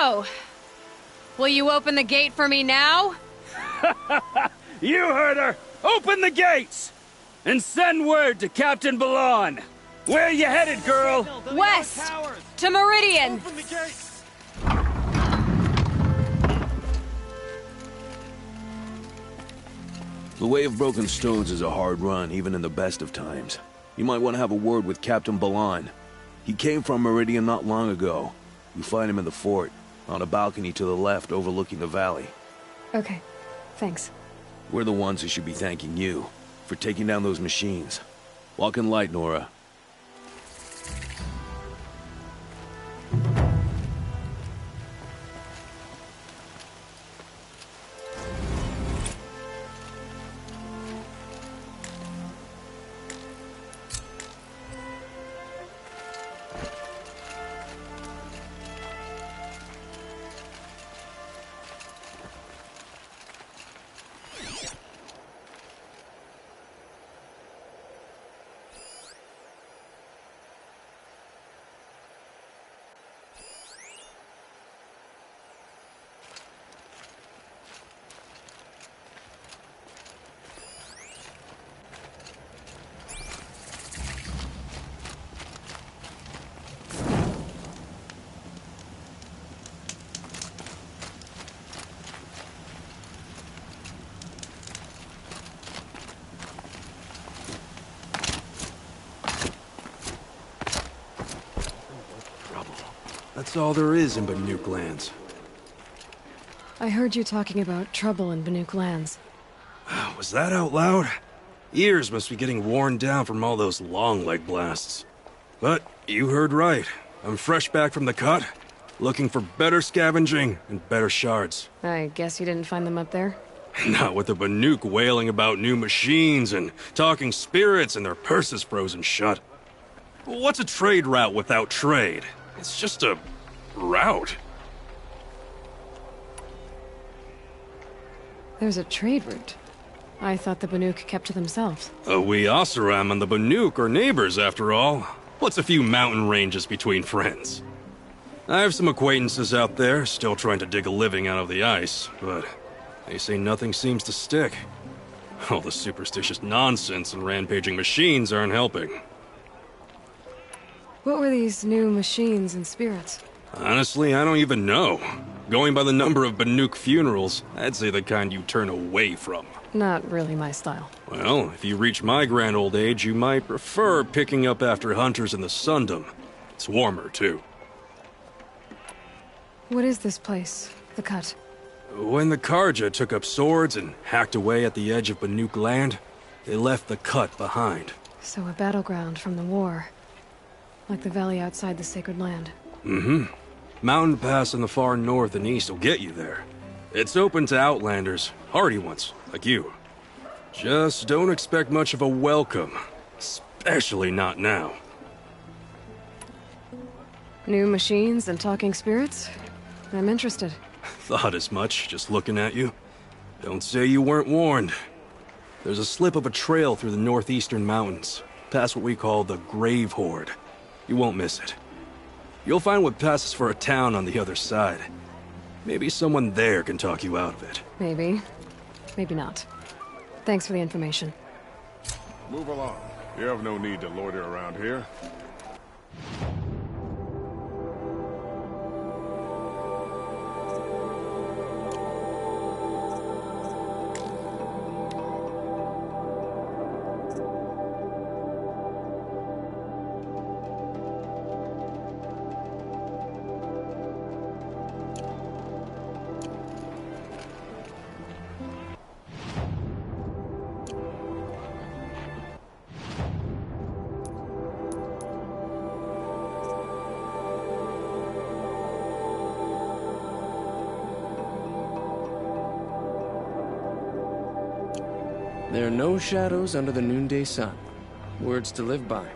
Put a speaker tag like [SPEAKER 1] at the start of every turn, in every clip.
[SPEAKER 1] So, will you open the gate for me now?
[SPEAKER 2] You heard her! Open the gates! And send word to Captain Balon! Where you headed, girl?
[SPEAKER 1] West! To Meridian!
[SPEAKER 3] Open the gates!
[SPEAKER 4] The Way of Broken Stones is a hard run, even in the best of times. You might want to have a word with Captain Balon. He came from Meridian not long ago. You find him in the fort, on a balcony to the left overlooking the valley.
[SPEAKER 5] Okay, thanks.
[SPEAKER 4] We're the ones who should be thanking you for taking down those machines. Walk in light, Nora.
[SPEAKER 3] That's all there is in Banuk lands.
[SPEAKER 5] I heard you talking about trouble in Banuk lands.
[SPEAKER 3] Was that out loud? Ears must be getting worn down from all those long leg blasts. But you heard right. I'm fresh back from the cut, looking for better scavenging and better shards.
[SPEAKER 5] I guess you didn't find them up there?
[SPEAKER 3] Not with the Banuk wailing about new machines and talking spirits and their purses frozen shut. What's a trade route without trade? It's just a route.
[SPEAKER 5] There's a trade route. I thought the Banuk kept to themselves.
[SPEAKER 3] We Oseram and the Banuk are neighbors, after all. What's a few mountain ranges between friends? I have some acquaintances out there, still trying to dig a living out of the ice, but they say nothing seems to stick. All the superstitious nonsense and rampaging machines aren't helping.
[SPEAKER 5] What were these new machines and spirits?
[SPEAKER 3] Honestly, I don't even know. Going by the number of Banuk funerals, I'd say the kind you turn away from.
[SPEAKER 5] Not really my style.
[SPEAKER 3] Well, if you reach my grand old age, you might prefer picking up after hunters in the Sundom. It's warmer, too.
[SPEAKER 5] What is this place? The Cut?
[SPEAKER 3] When the Karja took up swords and hacked away at the edge of Banuk land, they left the Cut behind.
[SPEAKER 5] So a battleground from the war. Like the valley outside the Sacred Land.
[SPEAKER 3] Mm-hmm. Mountain Pass in the far north and east will get you there. It's open to outlanders, hardy ones, like you. Just don't expect much of a welcome. Especially not now.
[SPEAKER 5] New machines and talking spirits? I'm interested.
[SPEAKER 3] Thought as much, just looking at you. Don't say you weren't warned. There's a slip of a trail through the northeastern mountains, past what we call the Grave Horde. You won't miss it. You'll find what passes for a town on the other side. Maybe someone there can talk you out of it.
[SPEAKER 5] Maybe. Maybe not. Thanks for the information.
[SPEAKER 6] Move along. You have no need to loiter around here.
[SPEAKER 7] There are no shadows under the noonday sun. Words to live by.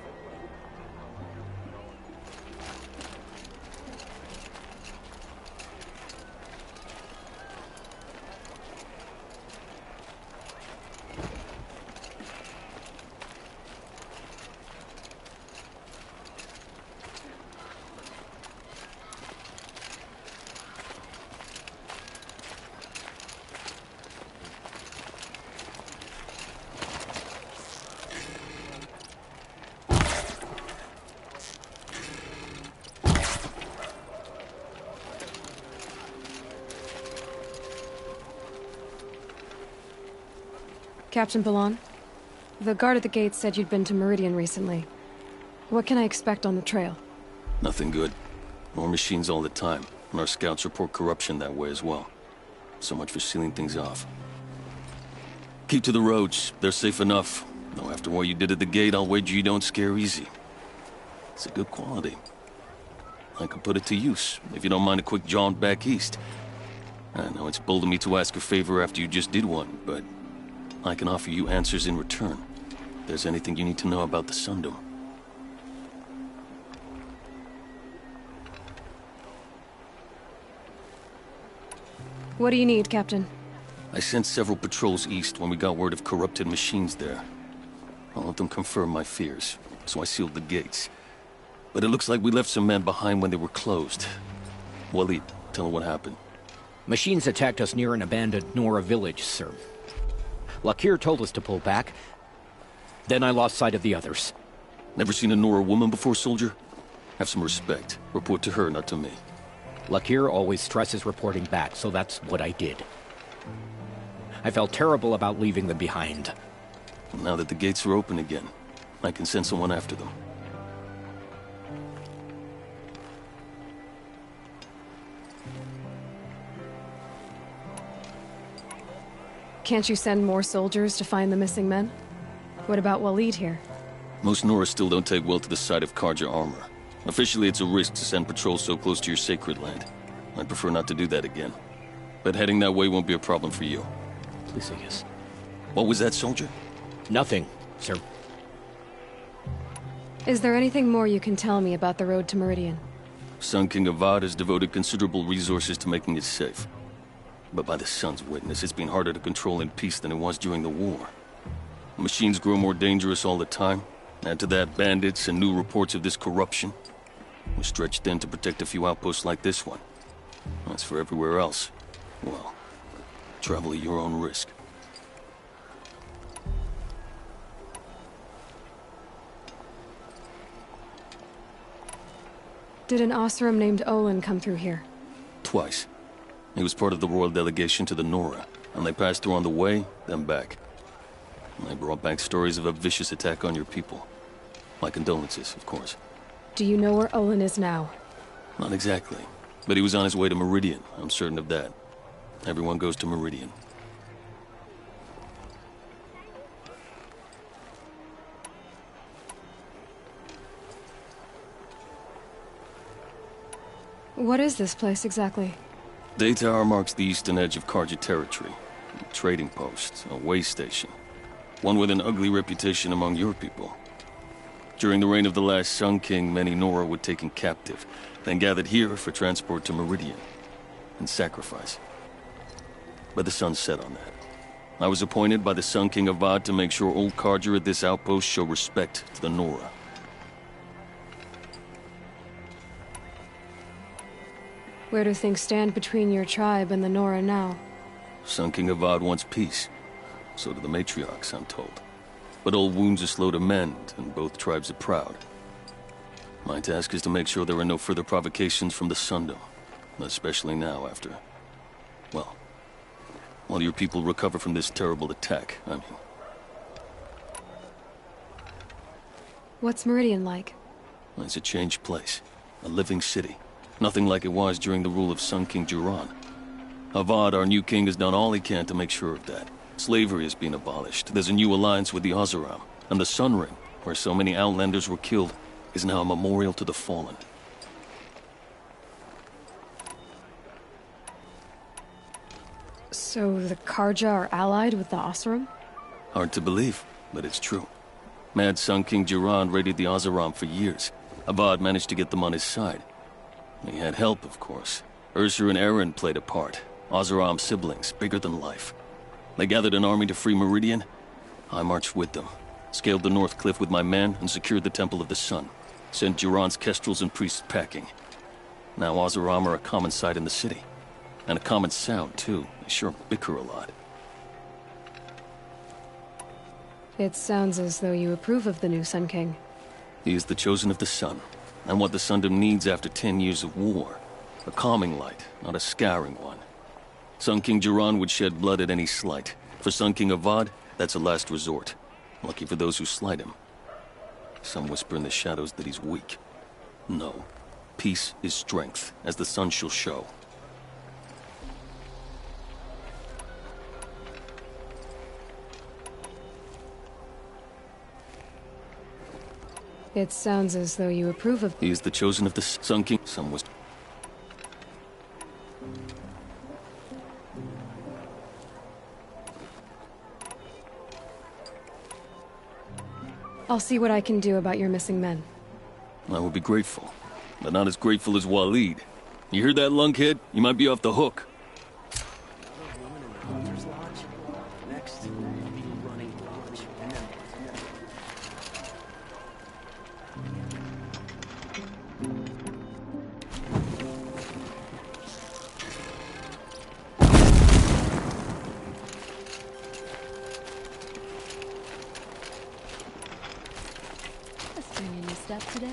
[SPEAKER 5] Captain Ballon? The guard at the gate said you'd been to Meridian recently. What can I expect on the trail?
[SPEAKER 8] Nothing good. More machines all the time, and our scouts report corruption that way as well. So much for sealing things off. Keep to the roads. They're safe enough. Though after what you did at the gate, I'll wager you don't scare easy. It's a good quality. I could put it to use, if you don't mind a quick jaunt back east. I know it's bold of me to ask a favor after you just did one, but I can offer you answers in return. If there's anything you need to know about the Sundom.
[SPEAKER 5] What do you need, Captain?
[SPEAKER 8] I sent several patrols east when we got word of corrupted machines there. All of them confirmed my fears, so I sealed the gates. But it looks like we left some men behind when they were closed. Walid, tell her what happened.
[SPEAKER 9] Machines attacked us near an abandoned Nora village, sir. Lakir told us to pull back. Then I lost sight of the others.
[SPEAKER 8] Never seen a Nora woman before, soldier? Have some respect. Report to her, not to me.
[SPEAKER 9] Lakir always stresses reporting back, so that's what I did. I felt terrible about leaving them behind.
[SPEAKER 8] Now that the gates are open again, I can send someone after them.
[SPEAKER 5] Can't you send more soldiers to find the missing men? What about Walid here?
[SPEAKER 8] Most Nora still don't take well to the sight of Karja armor. Officially, it's a risk to send patrols so close to your sacred land. I'd prefer not to do that again. But heading that way won't be a problem for you.
[SPEAKER 9] Please, yes.
[SPEAKER 8] What was that, soldier?
[SPEAKER 9] Nothing, sir.
[SPEAKER 5] Is there anything more you can tell me about the road to Meridian?
[SPEAKER 8] Sun King Avad has devoted considerable resources to making it safe. But by the Sun's witness, it's been harder to control in peace than it was during the war. Machines grow more dangerous all the time. Add to that bandits and new reports of this corruption. We're stretched thin to protect a few outposts like this one. As for everywhere else, well, travel at your own risk.
[SPEAKER 5] Did an Osram named Olin come through here?
[SPEAKER 8] Twice. He was part of the royal delegation to the Nora, and they passed through on the way, then back. And they brought back stories of a vicious attack on your people. My condolences, of course.
[SPEAKER 5] Do you know where Olin is now?
[SPEAKER 8] Not exactly, but he was on his way to Meridian, I'm certain of that. Everyone goes to Meridian.
[SPEAKER 5] What is this place exactly?
[SPEAKER 8] Day Tower marks the eastern edge of Karja territory. A trading post, a way station. One with an ugly reputation among your people. During the reign of the last Sun King, many Nora were taken captive, then gathered here for transport to Meridian, and sacrifice. But the sun set on that. I was appointed by the Sun King Avad to make sure old Karja at this outpost show respect to the Nora.
[SPEAKER 5] Where do things stand between your tribe and the Nora now?
[SPEAKER 8] Sun King Avad wants peace. So do the matriarchs, I'm told. But old wounds are slow to mend, and both tribes are proud. My task is to make sure there are no further provocations from the Sundom. Especially now after... well, while your people recover from this terrible attack, I mean.
[SPEAKER 5] What's Meridian like?
[SPEAKER 8] It's a changed place. A living city. Nothing like it was during the rule of Sun King Jiran. Avad, our new king, has done all he can to make sure of that. Slavery has been abolished. There's a new alliance with the Oseram. And the Sun Ring, where so many Outlanders were killed, is now a memorial to the fallen.
[SPEAKER 5] So the Karja are allied with the Osram?
[SPEAKER 8] Hard to believe, but it's true. Mad Sun King Jiran raided the Oseram for years. Avad managed to get them on his side. He had help, of course. Ursur and Eren played a part. Oseram siblings, bigger than life. They gathered an army to free Meridian. I marched with them. Scaled the North Cliff with my men and secured the Temple of the Sun. Sent Jiran's kestrels and priests packing. Now Oseram are a common sight in the city. And a common sound, too. They sure bicker a lot.
[SPEAKER 5] It sounds as though you approve of the new Sun King.
[SPEAKER 8] He is the chosen of the Sun. And what the Sundom needs after 10 years of war. A calming light, not a scouring one. Sun King Jiran would shed blood at any slight. For Sun King Avad, That's a last resort. Lucky for those who slight him. Some whisper in the shadows that he's weak. No. Peace is strength, as the sun shall show.
[SPEAKER 5] It sounds as though you approve of...
[SPEAKER 8] He is the chosen of the Sun King. Some was...
[SPEAKER 5] I'll see what I can do about your missing men.
[SPEAKER 8] I will be grateful, but not as grateful as Waleed. You hear that, lunkhead? You might be off the hook.
[SPEAKER 1] Today?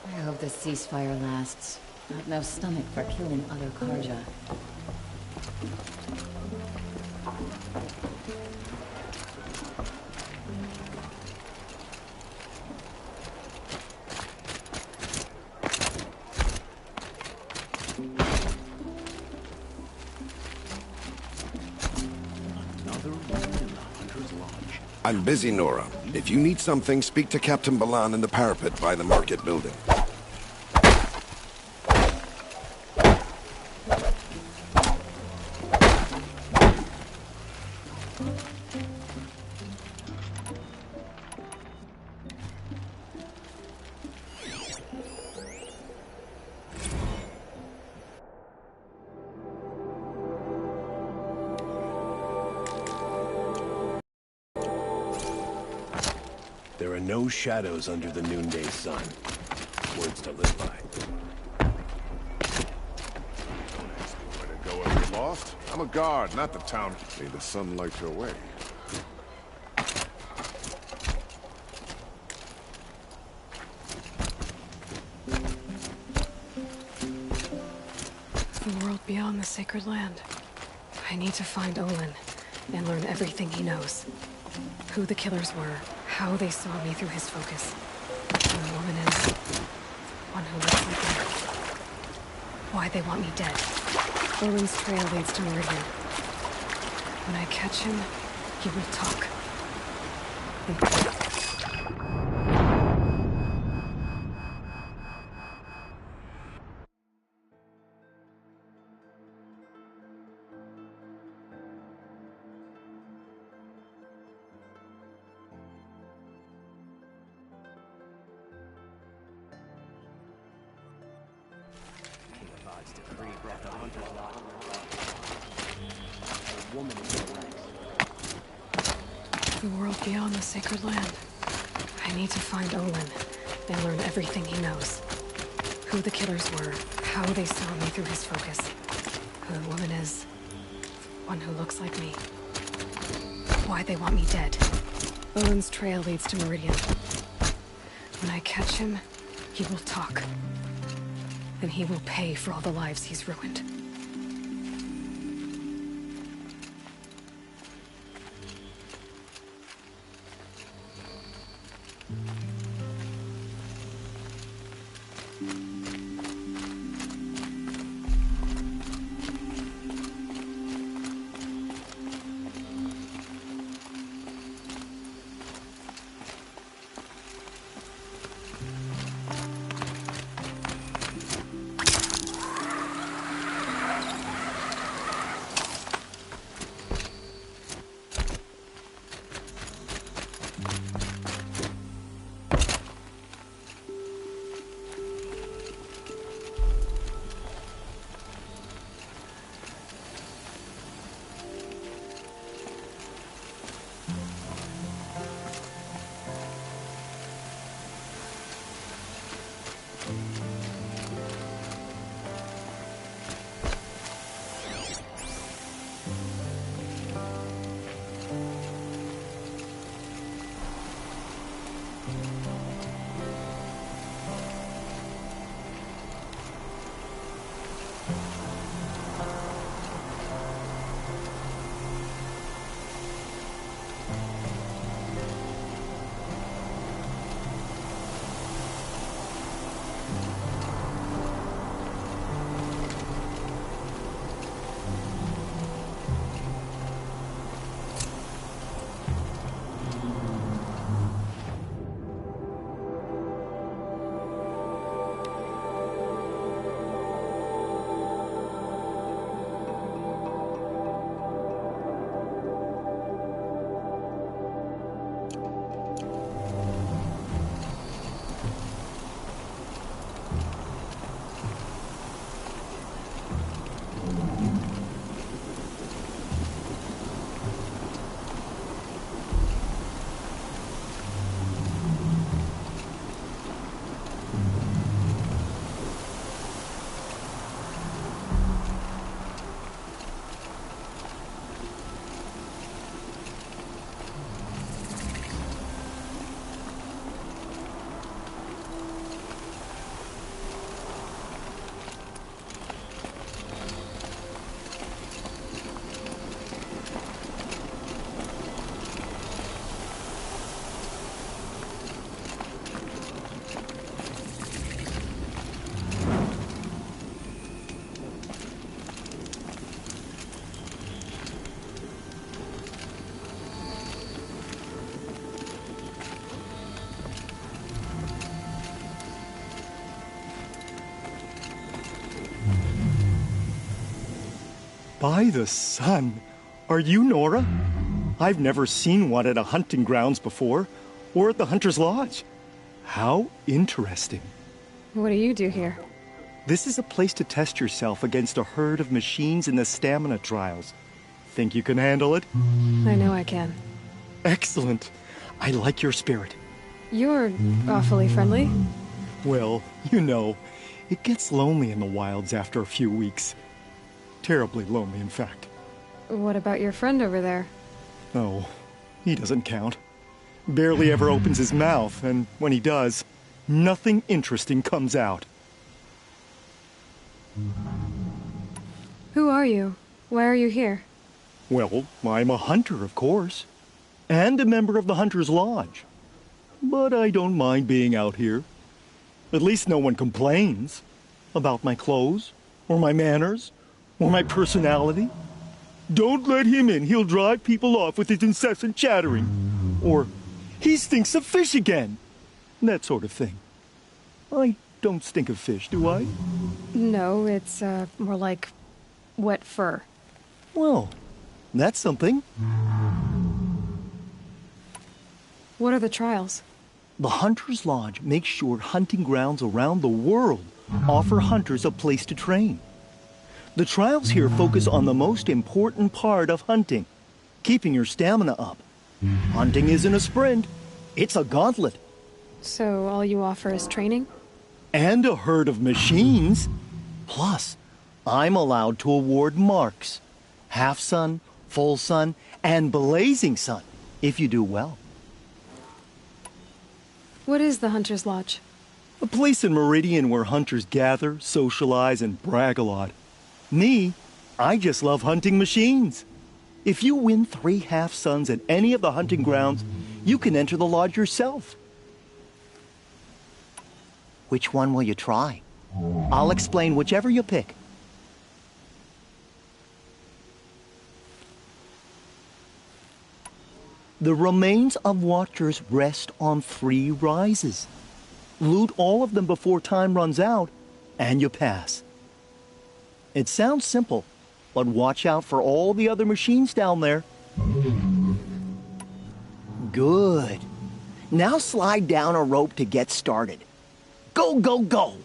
[SPEAKER 10] I hope this ceasefire lasts. I've no stomach for killing other Karja.
[SPEAKER 11] I'm busy, Nora. If you need something, speak to Captain Balan in the parapet by the market building.
[SPEAKER 12] There are no shadows under the noonday sun. Words to live by.
[SPEAKER 6] Way to go if you're lost. I'm a guard, not the town. May the sun light your way.
[SPEAKER 5] The world beyond the sacred land. I need to find Olin and learn everything he knows. Who the killers were, how they saw me through his focus. Who the woman is. One who looks like me. Why they want me dead. Olin's trail leads to Meridian. When I catch him, he will talk. The world beyond the sacred land. I need to find Olin and learn everything he knows. Who the killers were, how they saw me through his focus. Who the woman is. One who looks like me. Why they want me dead. Olin's trail leads to Meridian. When I catch him, he will talk. And he will pay for all the lives he's ruined.
[SPEAKER 13] By the sun! Are you Nora? I've never seen one at a hunting grounds before, or at the Hunter's Lodge. How interesting.
[SPEAKER 5] What do you do here?
[SPEAKER 13] This is a place to test yourself against a herd of machines in the stamina trials. Think you can handle it?
[SPEAKER 5] I know I can.
[SPEAKER 13] Excellent. I like your spirit.
[SPEAKER 5] You're awfully friendly.
[SPEAKER 13] Well, you know, it gets lonely in the wilds after a few weeks. Terribly lonely, in fact.
[SPEAKER 5] What about your friend over there?
[SPEAKER 13] Oh, he doesn't count. Barely ever opens his mouth, and when he does, nothing interesting comes out.
[SPEAKER 5] Who are you? Why are you here?
[SPEAKER 13] Well, I'm a hunter, of course. And a member of the Hunter's Lodge. But I don't mind being out here. At least no one complains about my clothes, or my manners, or my personality. Don't let him in, he'll drive people off with his incessant chattering. Or, he stinks of fish again. That sort of thing. I don't stink of fish, do I?
[SPEAKER 5] No, it's more like wet fur.
[SPEAKER 13] Well, that's something.
[SPEAKER 5] What are the trials?
[SPEAKER 13] The Hunter's Lodge makes sure hunting grounds around the world offer hunters a place to train. The trials here focus on the most important part of hunting, keeping your stamina up. Hunting isn't a sprint, it's a gauntlet.
[SPEAKER 5] So all you offer is training?
[SPEAKER 13] And a herd of machines. Plus, I'm allowed to award marks. Half sun, full sun, and blazing sun, if you do well.
[SPEAKER 5] What is the Hunter's Lodge?
[SPEAKER 13] A place in Meridian where hunters gather, socialize, and brag a lot. Me, I just love hunting machines. If you win 3 half suns at any of the hunting grounds, you can enter the lodge yourself. Which one will you try? I'll explain whichever you pick. The remains of Watchers rest on 3 rises. Loot all of them before time runs out, and you pass. It sounds simple, but watch out for all the other machines down there. Good. Now slide down a rope to get started. Go, go, go!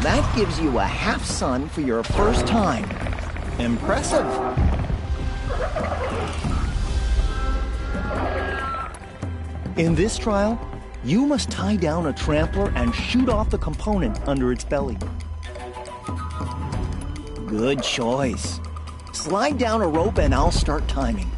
[SPEAKER 14] That gives you a half-sun for your first time. Impressive. In this trial, you must tie down a trampler and shoot off the component under its belly. Good choice. Slide down a rope and I'll start timing.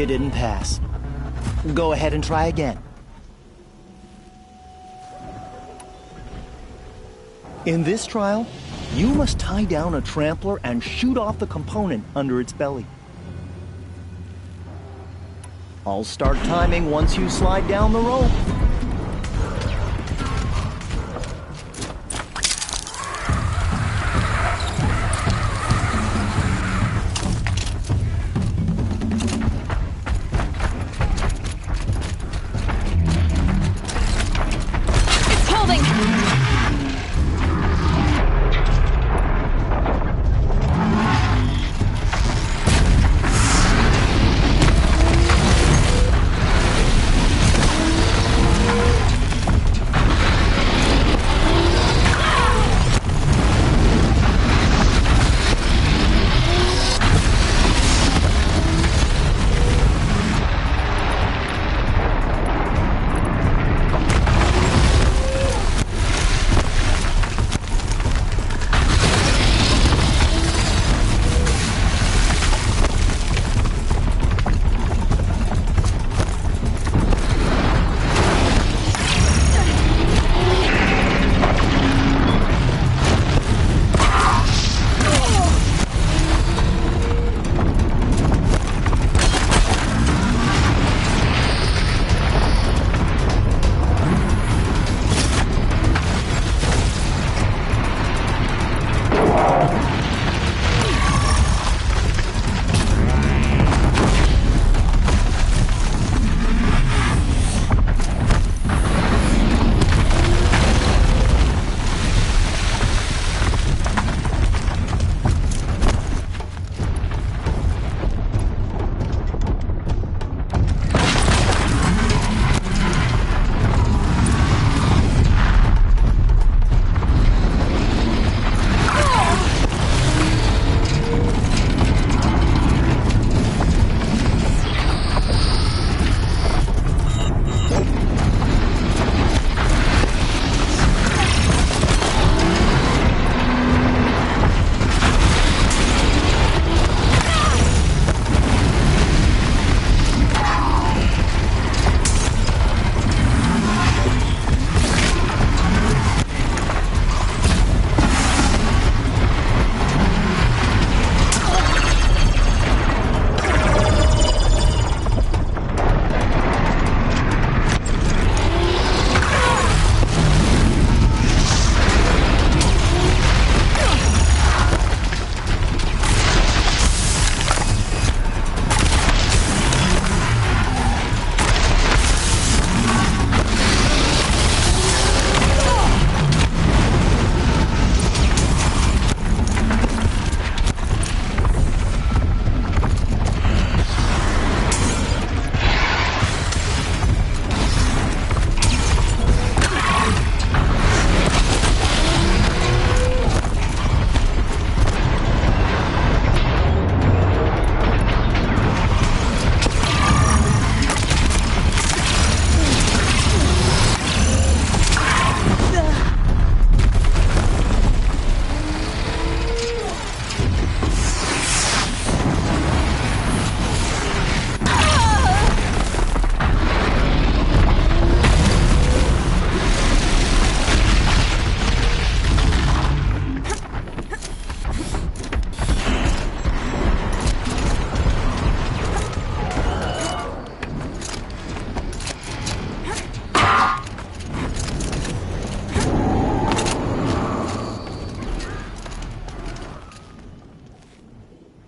[SPEAKER 14] You didn't pass. Go ahead and try again. In this trial, you must tie down a trampler and shoot off the component under its belly. I'll start timing once you slide down the rope.
[SPEAKER 1] It's holding!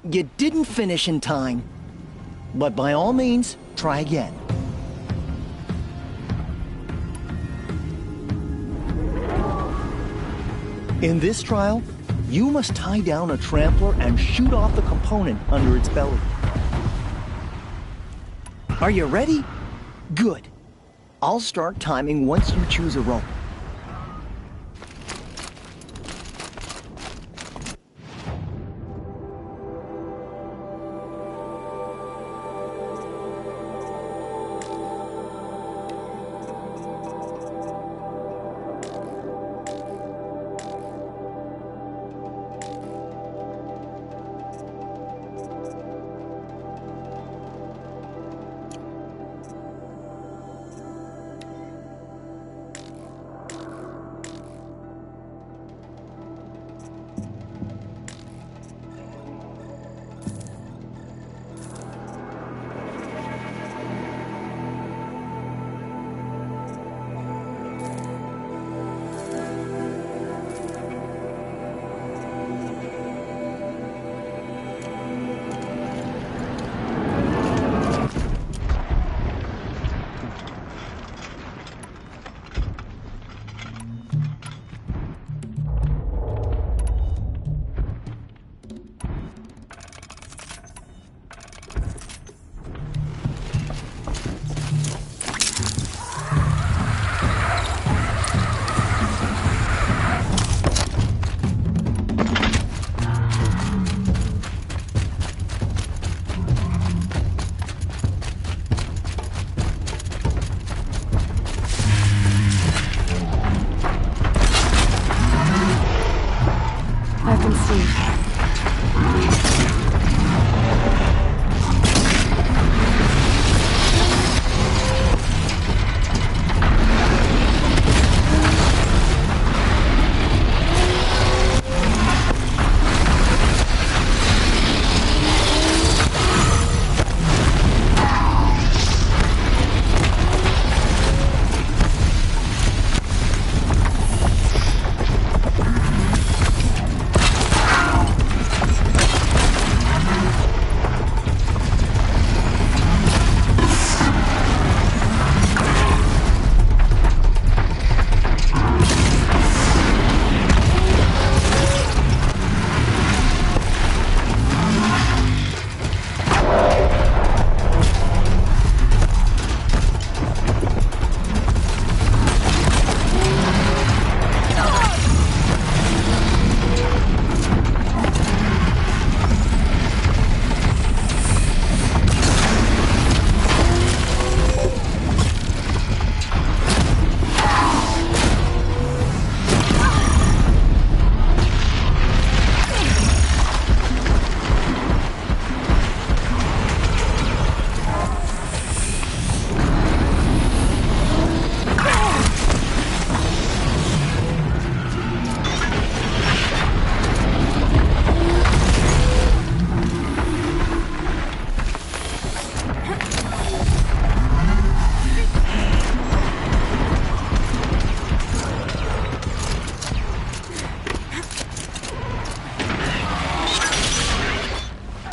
[SPEAKER 14] You didn't finish in time. But by all means, try again. In this trial, you must tie down a trampler and shoot off the component under its belly. Are you ready? Good. I'll start timing once you choose a rope.
[SPEAKER 5] see.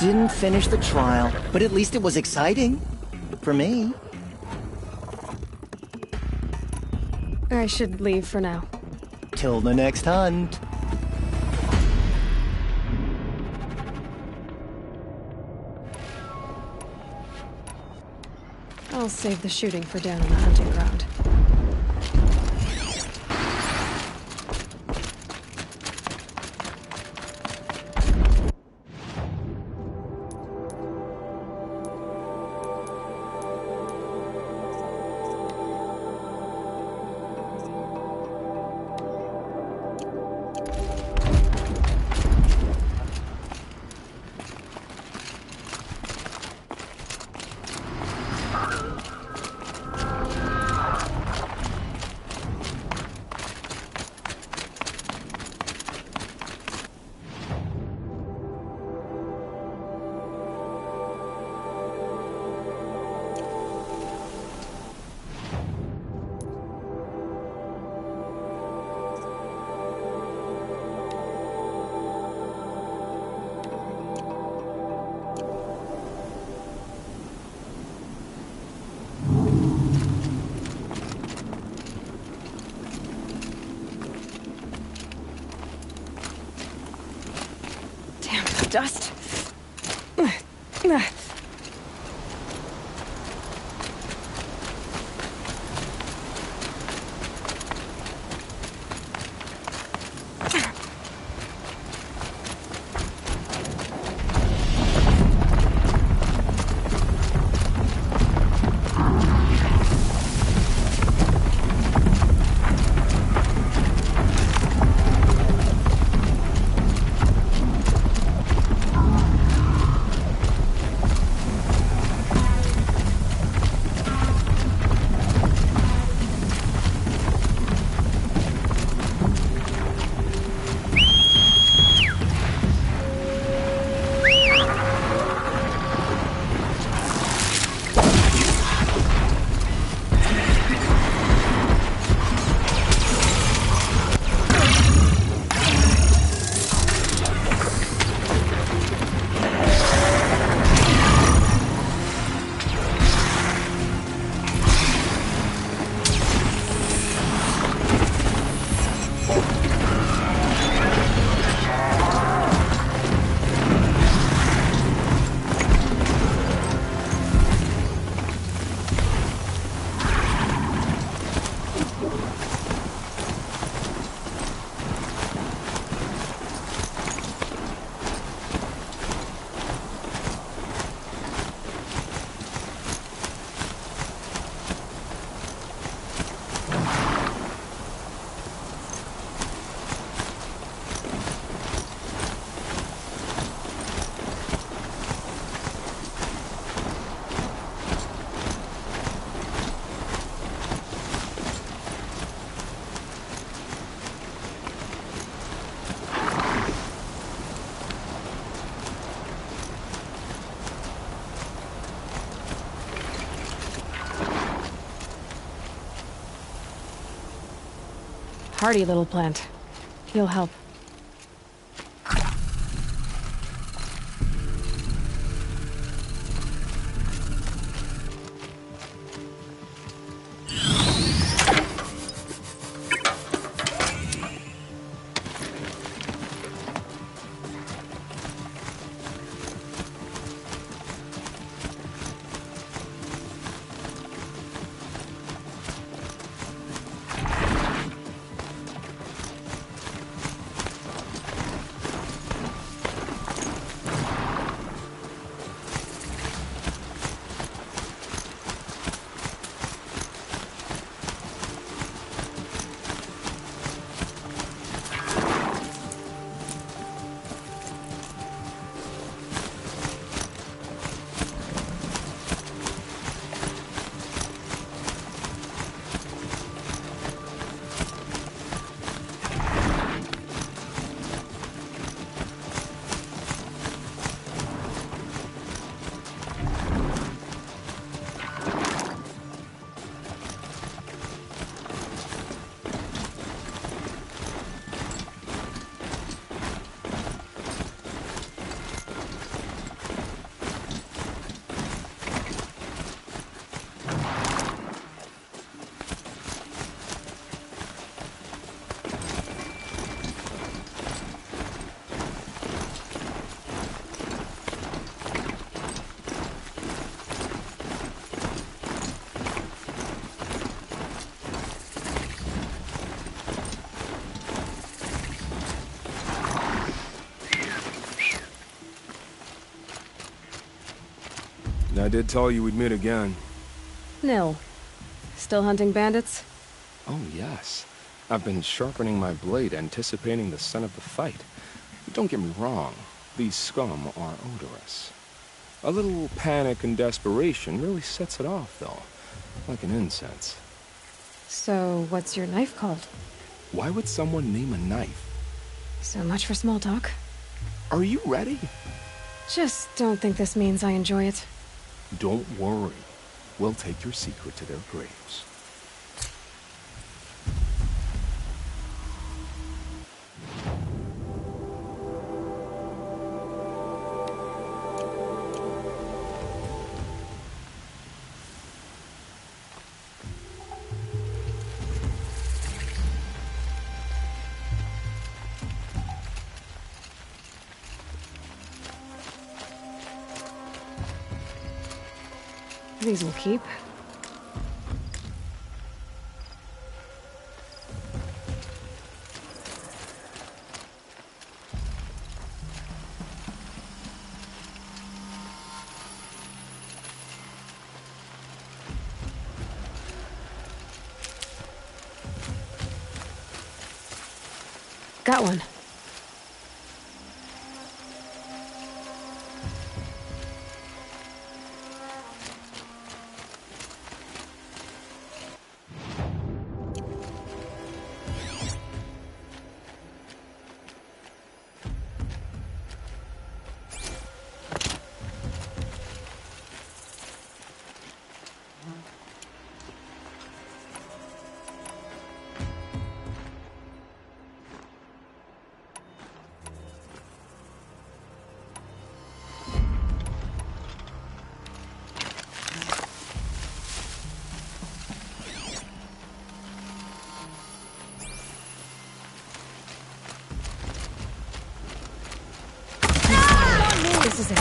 [SPEAKER 14] Didn't finish the trial, but at least it was exciting. For me.
[SPEAKER 5] I should leave for now.
[SPEAKER 14] Till the next hunt.
[SPEAKER 5] I'll save the shooting for down on the hunting ground. Dust. Hardy little plant. He'll help.
[SPEAKER 15] I did tell you we'd meet again.
[SPEAKER 5] Nil. Still hunting bandits?
[SPEAKER 7] Oh, yes. I've been sharpening my blade, anticipating the scent of the fight. Don't get me wrong, these scum are odorous. A little panic and desperation really sets it off, though. Like an incense.
[SPEAKER 5] So, what's your knife called?
[SPEAKER 7] Why would someone name a knife?
[SPEAKER 5] So much for small talk.
[SPEAKER 7] Are you ready?
[SPEAKER 5] Just don't think this means I enjoy it.
[SPEAKER 7] Don't worry. We'll take your secret to their graves.
[SPEAKER 5] These will keep. Got one. This is it.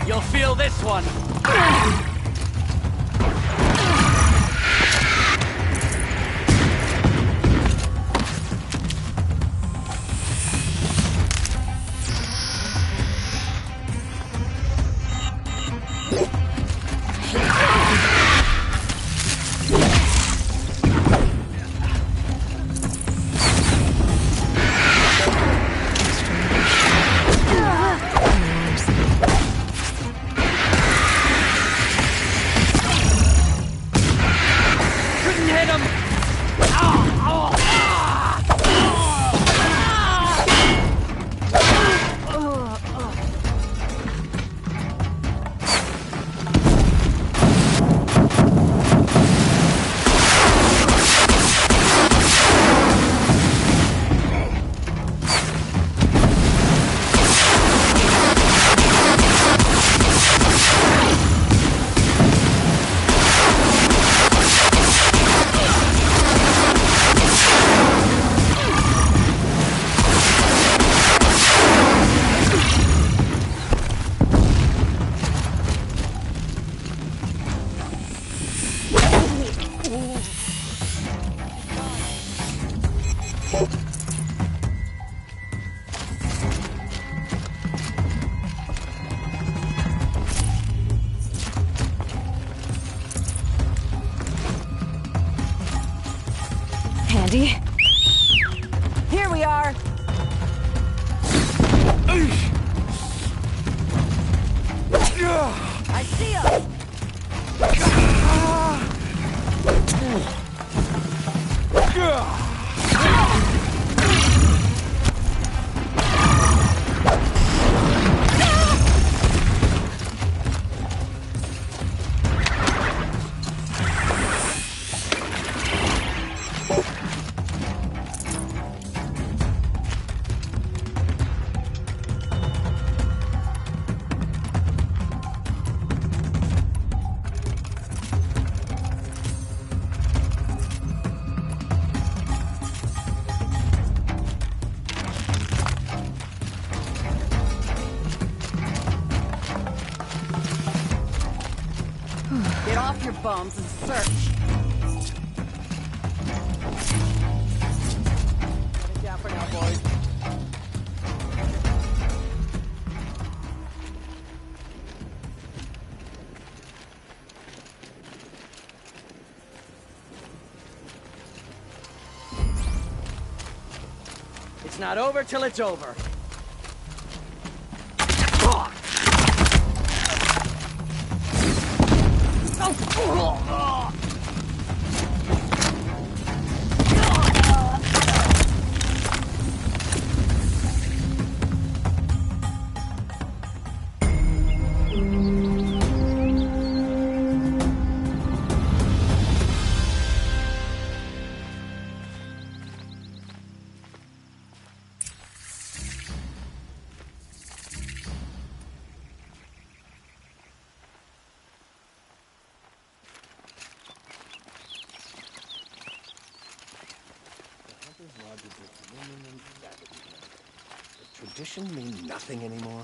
[SPEAKER 2] You'll feel this one.
[SPEAKER 5] Ready? Here we are! I see us!
[SPEAKER 16] Get off your bums and search. Put it down for now, boys. It's not over till it's over.
[SPEAKER 12] Does tradition mean nothing anymore?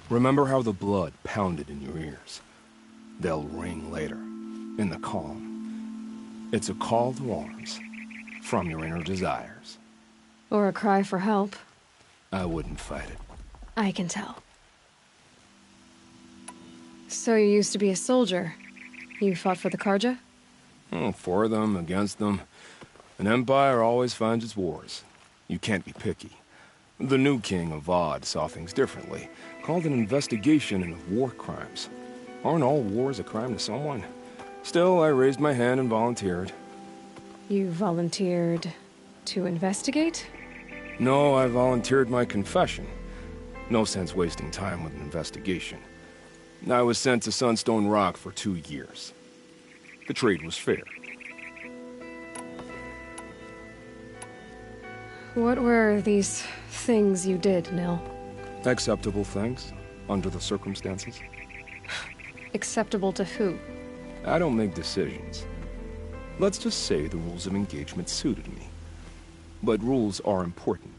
[SPEAKER 7] Remember how the blood pounded in your ears. They'll ring later, in the calm. It's a call to arms, from your inner desires.
[SPEAKER 5] Or a cry for help.
[SPEAKER 7] I wouldn't fight it.
[SPEAKER 5] I can tell. So you used to be a soldier. You fought for the Karja?
[SPEAKER 7] Oh, for them, against them. An empire always finds its wars. You can't be picky. The new king of Vod saw things differently. Called an investigation into war crimes. Aren't all wars a crime to someone? Still, I raised my hand and volunteered.
[SPEAKER 5] You volunteered to investigate?
[SPEAKER 7] No, I volunteered my confession. No sense wasting time with an investigation. I was sent to Sunstone Rock for 2 years. The trade was fair.
[SPEAKER 5] What were these things you did, Nil?
[SPEAKER 7] Acceptable things, under the circumstances.
[SPEAKER 5] Acceptable to who?
[SPEAKER 7] I don't make decisions. Let's just say the rules of engagement suited me. But rules are important.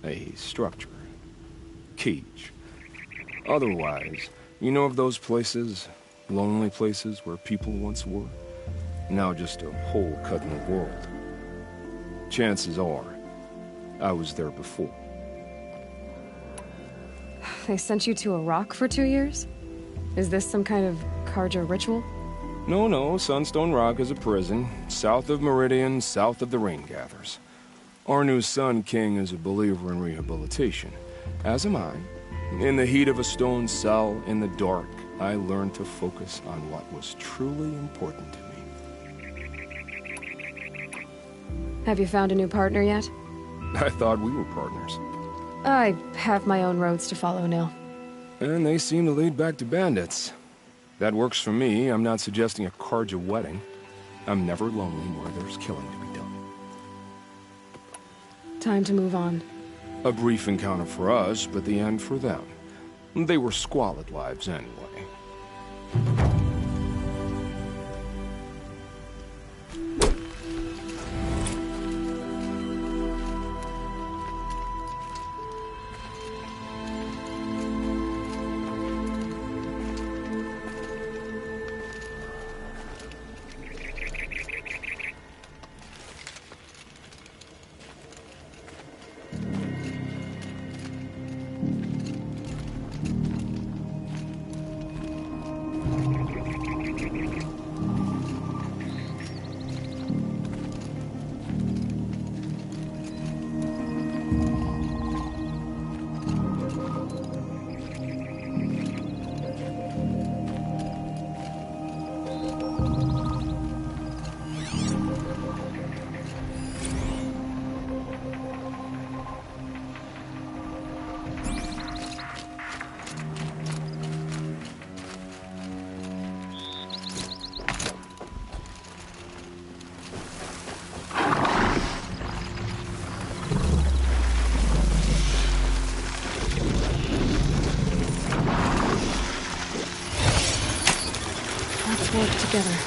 [SPEAKER 7] A structure. Cage. Otherwise, you know of those places, lonely places where people once were? Now just a hole cut in the world. Chances are, I was there before.
[SPEAKER 5] They sent you to a rock for 2 years? Is this some kind of Carja ritual?
[SPEAKER 7] No, Sunstone Rock is a prison, south of Meridian, south of the Rain Gathers. Our new Sun King is a believer in rehabilitation, as am I. In the heat of a stone cell, in the dark, I learned to focus on what was truly important to me.
[SPEAKER 5] Have you found a new partner yet?
[SPEAKER 7] I thought we were partners.
[SPEAKER 5] I have my own roads to follow now.
[SPEAKER 7] And they seem to lead back to bandits. That works for me. I'm not suggesting a Carja wedding. I'm never lonely where there's killing to be done.
[SPEAKER 5] Time to move on.
[SPEAKER 7] A brief encounter for us, but the end for them. They were squalid lives anyway.
[SPEAKER 5] Work together.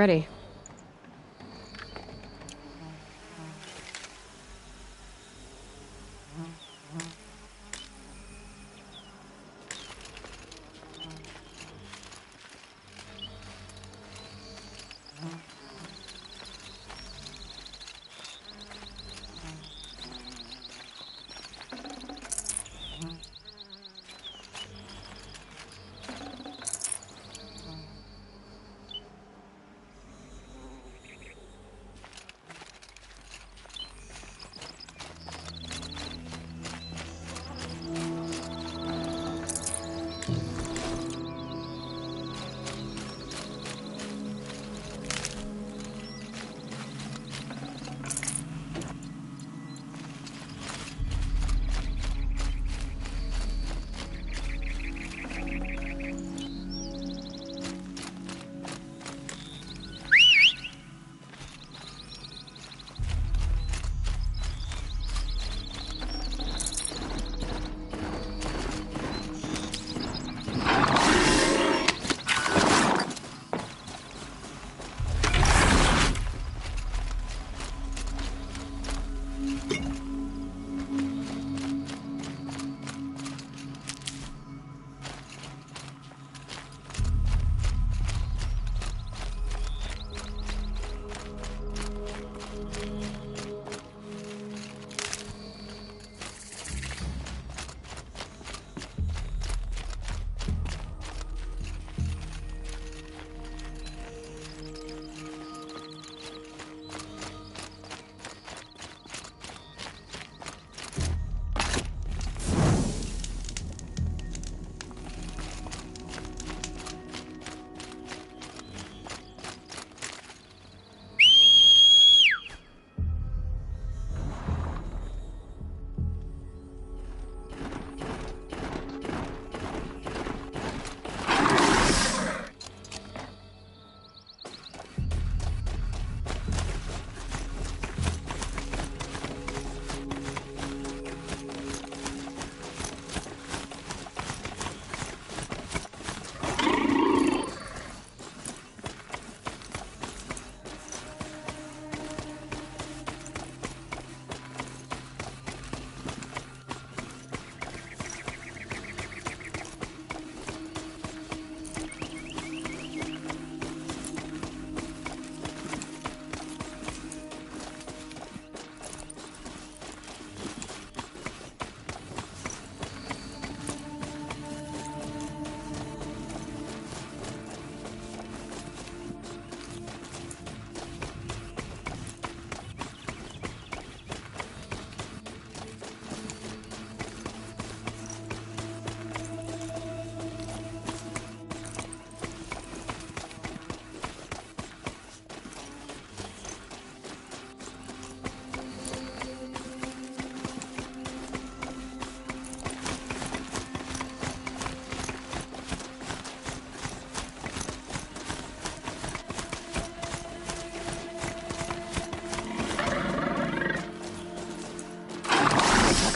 [SPEAKER 5] ready.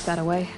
[SPEAKER 5] That away.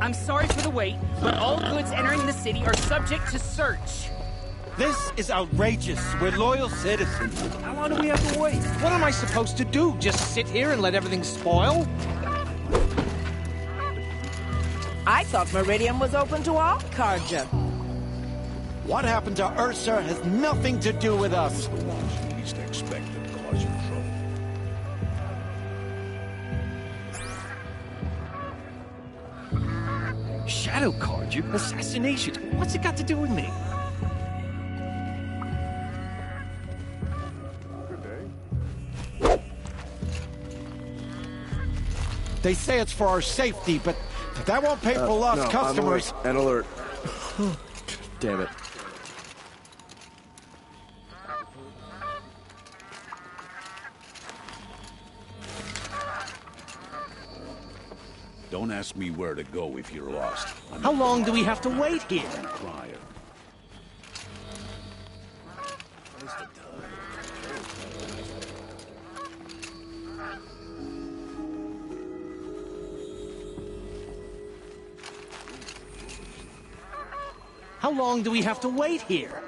[SPEAKER 2] I'm sorry for the wait, but all goods entering the city are subject to search.
[SPEAKER 17] This is outrageous. We're loyal citizens. How long do we have to wait? What am I supposed to do? Just sit here and let everything spoil?
[SPEAKER 16] I thought Meridian was open to all Carja.
[SPEAKER 17] What happened to Ursa has nothing to do with us.
[SPEAKER 6] The ones you least expect to cause you trouble.
[SPEAKER 12] Shadow card you? Assassination? What's it got to do with me?
[SPEAKER 17] They say it's for our safety, but that won't pay for lost
[SPEAKER 4] no,
[SPEAKER 17] customers.
[SPEAKER 4] An alert. Damn it.
[SPEAKER 18] Don't ask me where to go if you're lost.
[SPEAKER 17] How long do we have to wait here?
[SPEAKER 18] Crier.
[SPEAKER 17] How long do we have to wait here?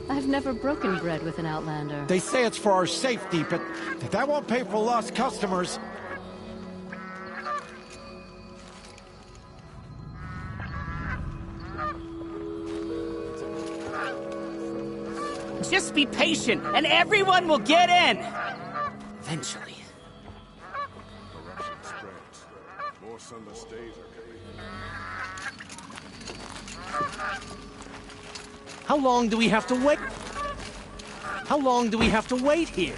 [SPEAKER 10] I've never broken bread with an outlander.
[SPEAKER 17] They say it's for our safety, but that won't pay for lost customers.
[SPEAKER 2] Just be patient, and everyone will get in! Eventually.
[SPEAKER 6] Corruption spreads. More sunless days are coming.
[SPEAKER 17] How long do we have to wait? How long do we have to wait here?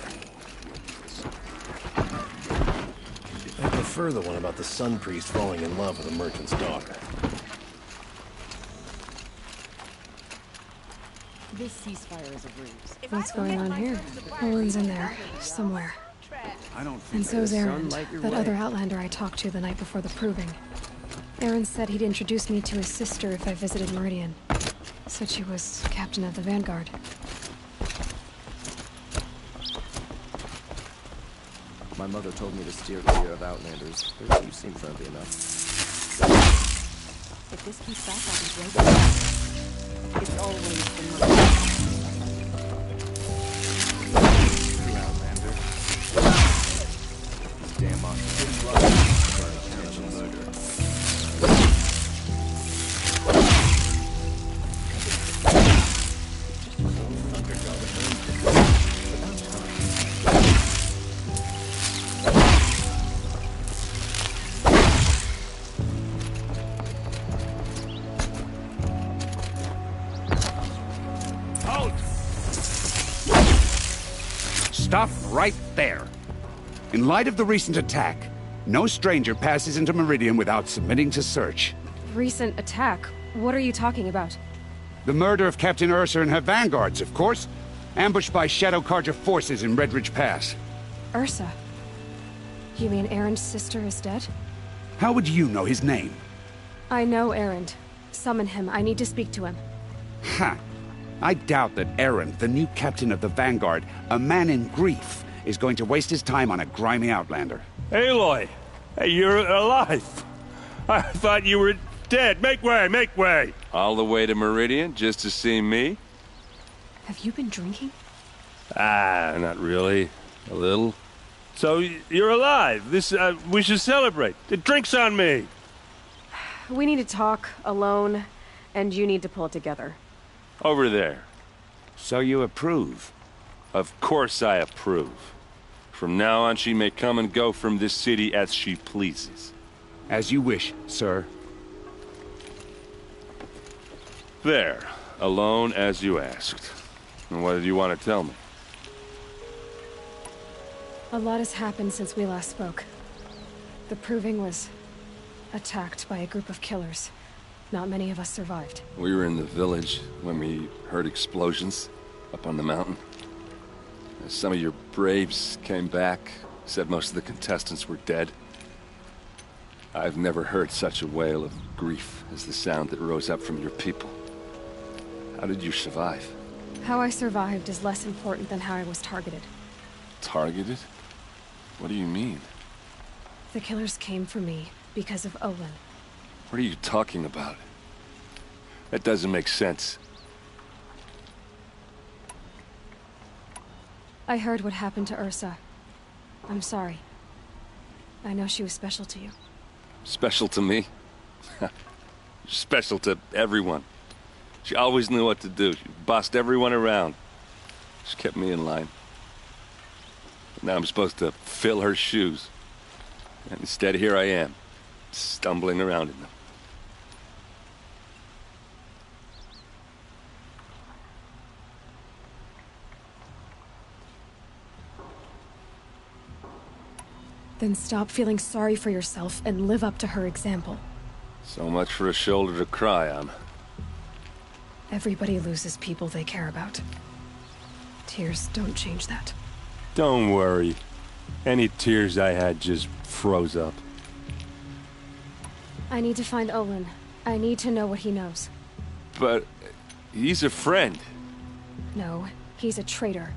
[SPEAKER 12] I prefer the one about the sun priest falling in love with a merchant's daughter.
[SPEAKER 10] This ceasefire is a ruse.
[SPEAKER 5] What's going on here? Olin's in there, somewhere.
[SPEAKER 18] I don't
[SPEAKER 5] And so's Aaron, that other outlander I talked to the night before the proving. Aaron said he'd introduce me to his sister if I visited Meridian. Said she was captain of the Vanguard.
[SPEAKER 19] My mother told me to steer clear of outlanders, but you seem friendly enough.
[SPEAKER 10] If this keeps up, I'll be right back. It's always the murder.
[SPEAKER 18] True outlander. Damn on murder.
[SPEAKER 20] Stop right there. In light of the recent attack, no stranger passes into Meridian without submitting to search.
[SPEAKER 5] Recent attack? What are you talking about?
[SPEAKER 20] The murder of Captain Ursa and her vanguards, of course. Ambushed by Shadow Carja forces in Red Ridge Pass.
[SPEAKER 5] Ursa? You mean Aaron's sister is dead?
[SPEAKER 20] How would you know his name?
[SPEAKER 5] I know Aaron. Summon him. I need to speak to him.
[SPEAKER 20] Ha! I doubt that Aaron, the new captain of the Vanguard, a man in grief, is going to waste his time on a grimy outlander.
[SPEAKER 21] Aloy! Hey, you're alive! I thought you were dead. Make way, make way!
[SPEAKER 22] All the way to Meridian just to see me?
[SPEAKER 5] Have you been drinking?
[SPEAKER 21] Ah, not really. A little. So, you're alive. We should celebrate. The drink's on me!
[SPEAKER 5] We need to talk, alone, and you need to pull it together.
[SPEAKER 22] Over there.
[SPEAKER 20] So you approve?
[SPEAKER 22] Of course I approve. From now on, she may come and go from this city as she pleases.
[SPEAKER 20] As you wish, sir.
[SPEAKER 22] There. Alone as you asked. And what did you want to tell me?
[SPEAKER 5] A lot has happened since we last spoke. The Proving was attacked by a group of killers. Not many of us survived.
[SPEAKER 22] We were in the village when we heard explosions up on the mountain. Some of your braves came back, said most of the contestants were dead. I've never heard such a wail of grief as the sound that rose up from your people. How did you survive?
[SPEAKER 5] How I survived is less important than how I was targeted.
[SPEAKER 22] Targeted? What do you mean?
[SPEAKER 5] The killers came for me because of Olin.
[SPEAKER 22] What are you talking about? That doesn't make sense.
[SPEAKER 5] I heard what happened to Ursa. I'm sorry. I know she was special to you.
[SPEAKER 22] Special to me? Special to everyone. She always knew what to do. She bossed everyone around. She kept me in line. Now I'm supposed to fill her shoes. And instead, here I am, stumbling around in them.
[SPEAKER 5] Then stop feeling sorry for yourself and live up to her example.
[SPEAKER 22] So much for a shoulder to cry on.
[SPEAKER 5] Everybody loses people they care about. Tears don't change that.
[SPEAKER 21] Don't worry. Any tears I had just froze up.
[SPEAKER 5] I need to find Olin. I need to know what he knows.
[SPEAKER 22] But he's a friend.
[SPEAKER 5] No, he's a traitor.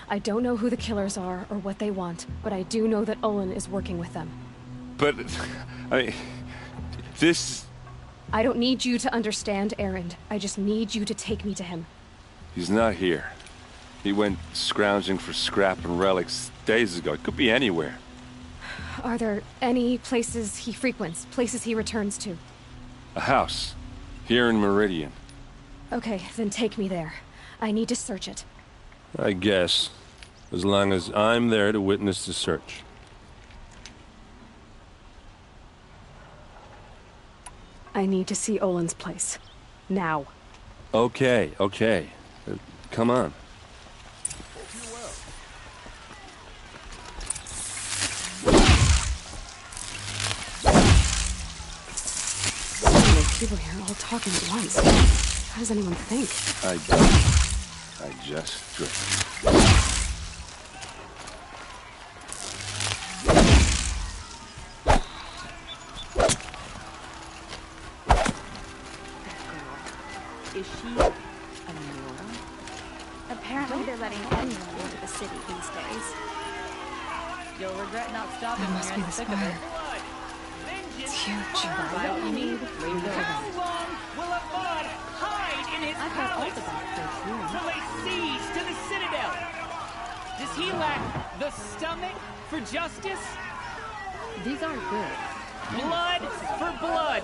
[SPEAKER 5] I don't know who the killers are or what they want, but I do know that Olin is working with them.
[SPEAKER 22] But, this...
[SPEAKER 5] I don't need you to understand, Erend. I just need you to take me to him.
[SPEAKER 22] He's not here. He went scrounging for scrap and relics days ago. It could be anywhere.
[SPEAKER 5] Are there any places he frequents, places he returns to?
[SPEAKER 22] A house. Here in Meridian.
[SPEAKER 5] Okay, then take me there. I need to search it.
[SPEAKER 21] I guess. As long as I'm there to witness the search.
[SPEAKER 5] I need to see Olin's place. Now.
[SPEAKER 21] Okay. Come on.
[SPEAKER 5] People here all talking at once. How does anyone think?
[SPEAKER 22] I don't. I just drink.
[SPEAKER 3] Is she a Nora? Apparently they're letting anyone into the city these days. You'll regret not stopping
[SPEAKER 5] That must be the spire. It's huge.
[SPEAKER 3] Buy what you need, leave the rest.
[SPEAKER 2] How long will a bud hide in his palace? Will lay siege to the citadel? Does he lack the stomach for justice?
[SPEAKER 10] These aren't good.
[SPEAKER 2] Blood for blood.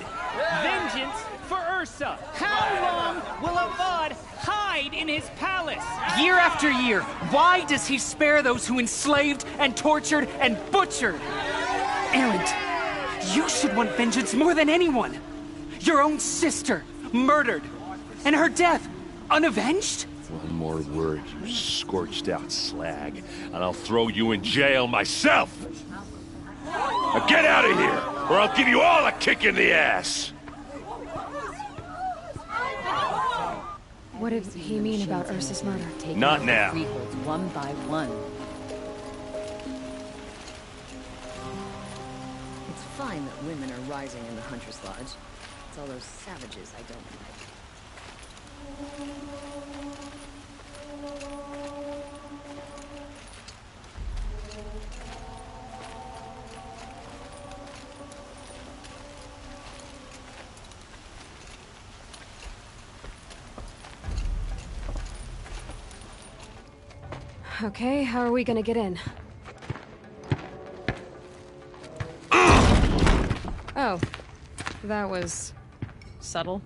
[SPEAKER 2] Vengeance for Ursa. How long will a bud hide in his palace?
[SPEAKER 9] Year after year, why does he spare those who enslaved and tortured and butchered? Erend, you should want vengeance more than anyone. Your own sister, murdered. And her death, unavenged?
[SPEAKER 22] One more word, you scorched out slag, and I'll throw you in jail myself! Now get out of here, or I'll give you all a kick in the ass!
[SPEAKER 5] What did he mean about Ursa's murder?
[SPEAKER 22] Not now.
[SPEAKER 10] One by one. It's fine that women are rising in the Hunter's Lodge. It's all those savages I don't like.
[SPEAKER 5] Okay, how are we gonna get in? Oh, that was subtle.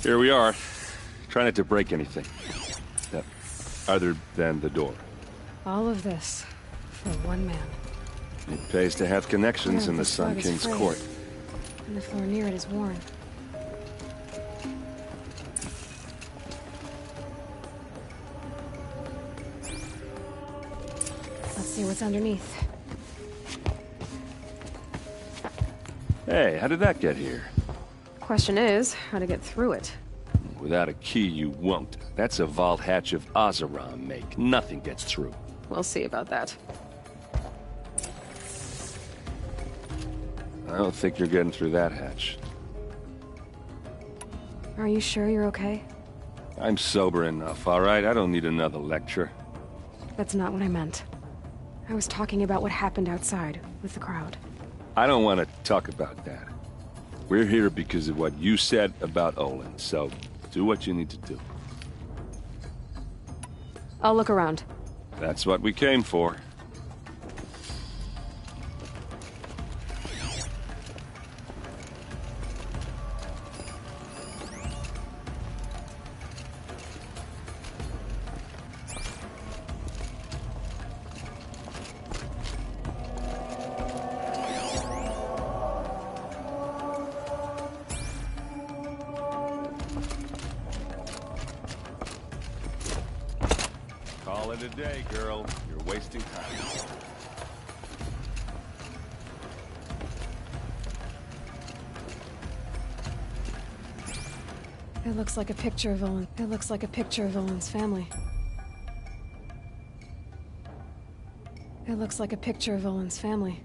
[SPEAKER 22] Here we are. Try not to break anything. Other than the door.
[SPEAKER 5] All of this for one man.
[SPEAKER 22] It pays to have connections
[SPEAKER 5] Yeah,
[SPEAKER 22] in the
[SPEAKER 5] this
[SPEAKER 22] Sun
[SPEAKER 5] rug is
[SPEAKER 22] King's
[SPEAKER 5] frayed,
[SPEAKER 22] court.
[SPEAKER 5] and the floor near it is worn. Let's see what's underneath.
[SPEAKER 22] Hey, how did that get here?
[SPEAKER 5] Question is, how to get through it.
[SPEAKER 22] Without a key, you won't. That's a vault hatch of Azeram make. Nothing gets through.
[SPEAKER 5] We'll see about that.
[SPEAKER 22] I don't think you're getting through that hatch.
[SPEAKER 5] Are you sure you're okay?
[SPEAKER 22] I'm sober enough, all right? I don't need another lecture.
[SPEAKER 5] That's not what I meant. I was talking about what happened outside with the crowd.
[SPEAKER 22] I don't want to talk about that. We're here because of what you said about Olin, so do what you need to do.
[SPEAKER 5] I'll look around.
[SPEAKER 22] That's what we came for. Call it a day, girl. You're wasting time.
[SPEAKER 5] It looks like a picture of Olin. It looks like a picture of Olin's family. It looks like a picture of Olin's family.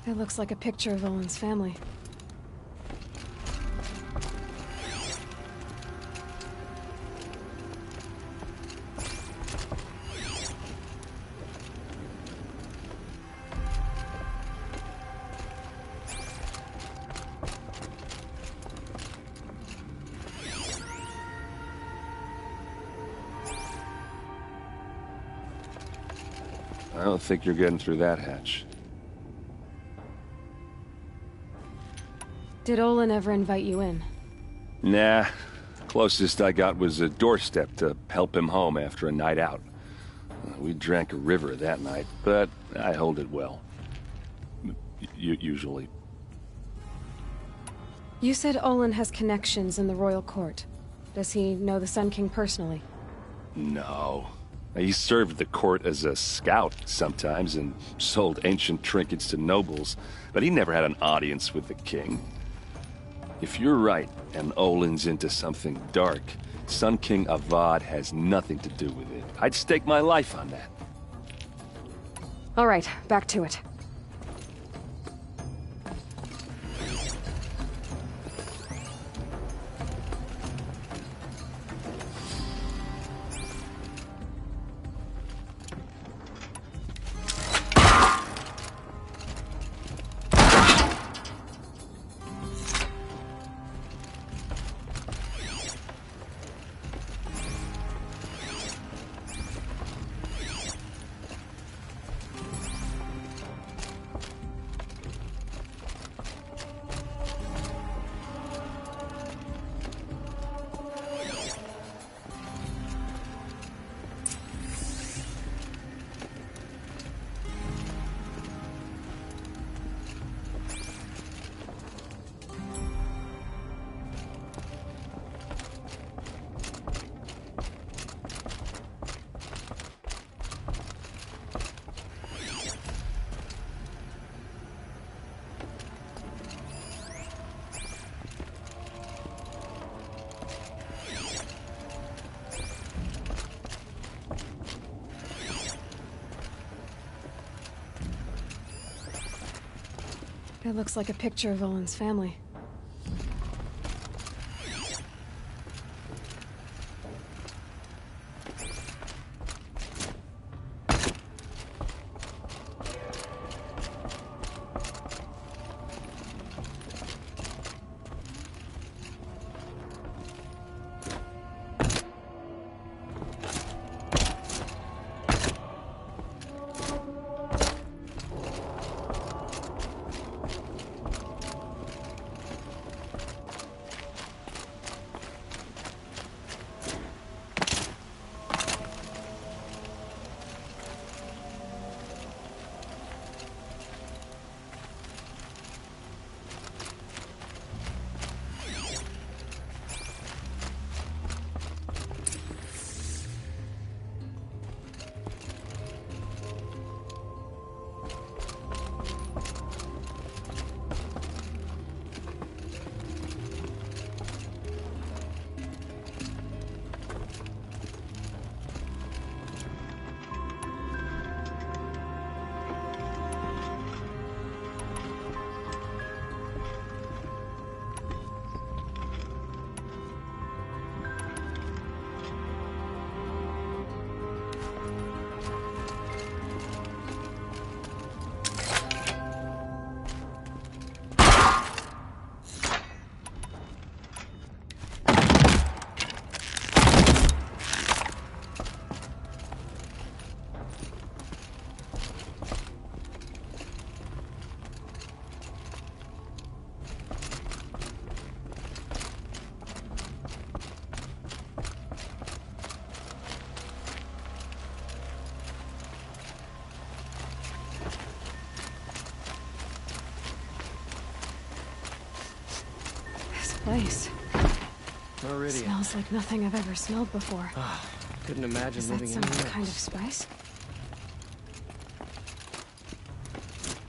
[SPEAKER 5] It looks like a picture of Olin's family.
[SPEAKER 22] I don't think you're getting through that hatch.
[SPEAKER 5] Did Olin ever invite you in?
[SPEAKER 22] Nah. Closest I got was a doorstep to help him home after a night out. We drank a river that night, but I hold it well. Usually.
[SPEAKER 5] You said Olin has connections in the royal court. Does he know the Sun King personally?
[SPEAKER 22] No. He served the court as a scout sometimes and sold ancient trinkets to nobles, but he never had an audience with the king. If you're right, and Olin's into something dark, Sun King Avad has nothing to do with it. I'd stake my life on that.
[SPEAKER 5] All right, back to it. It looks like a picture of Olin's family. place.
[SPEAKER 19] Meridian.
[SPEAKER 5] Smells like nothing I've ever smelled before.
[SPEAKER 19] Couldn't imagine
[SPEAKER 5] Is that
[SPEAKER 19] living
[SPEAKER 5] some
[SPEAKER 19] anywhere
[SPEAKER 5] kind of
[SPEAKER 19] else.
[SPEAKER 5] spice?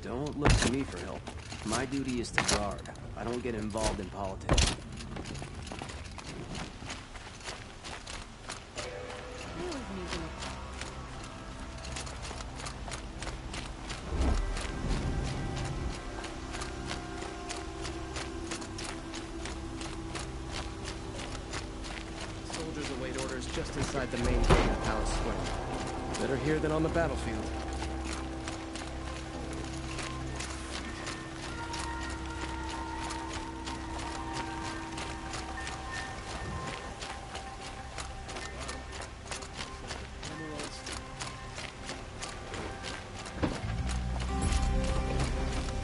[SPEAKER 19] Don't look to me for help. My duty is to guard. I don't get involved in politics. Soldiers await orders just inside the main gate of Palace Square. Better here than on the battlefield.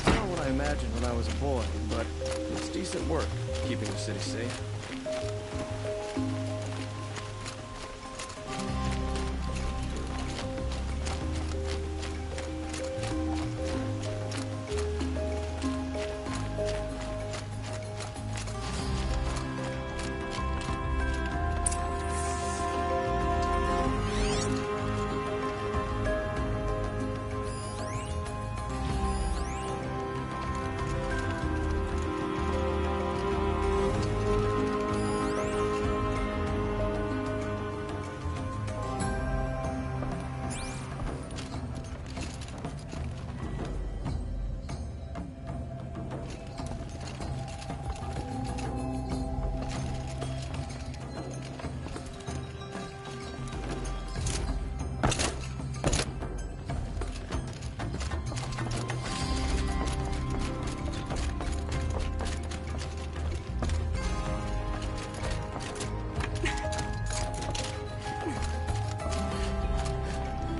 [SPEAKER 19] Not what I imagined when I was a boy, but it's decent work keeping the city safe.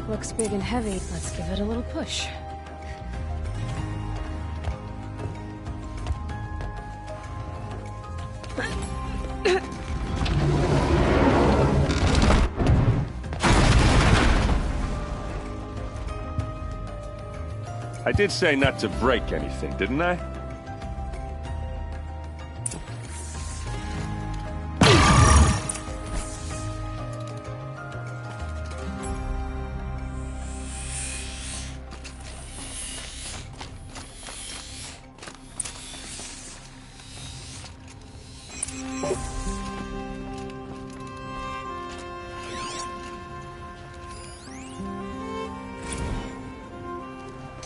[SPEAKER 5] Looks big and heavy. Let's give it a little push.
[SPEAKER 21] I did say not to break anything, didn't I?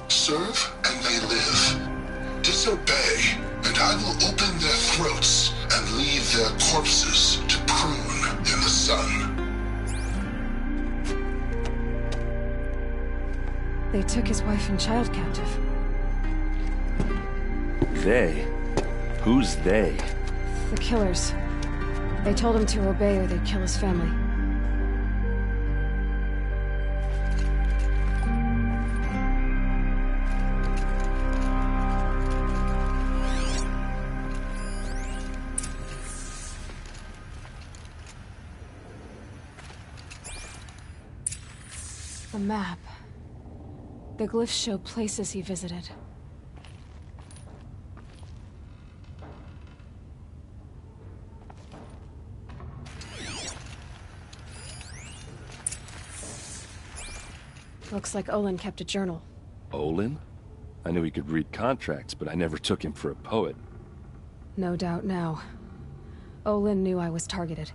[SPEAKER 8] Serve and they live. Disobey, and I will open their throats and leave their corpses to prune in the sun.
[SPEAKER 5] They took his wife and child captive.
[SPEAKER 21] They? Who's they?
[SPEAKER 5] The killers. They told him to obey or they'd kill his family. A map. The glyphs show places he visited. Looks like Olin kept a journal.
[SPEAKER 21] Olin? I knew he could read contracts, but I never took him for a poet.
[SPEAKER 5] No doubt now. Olin knew I was targeted.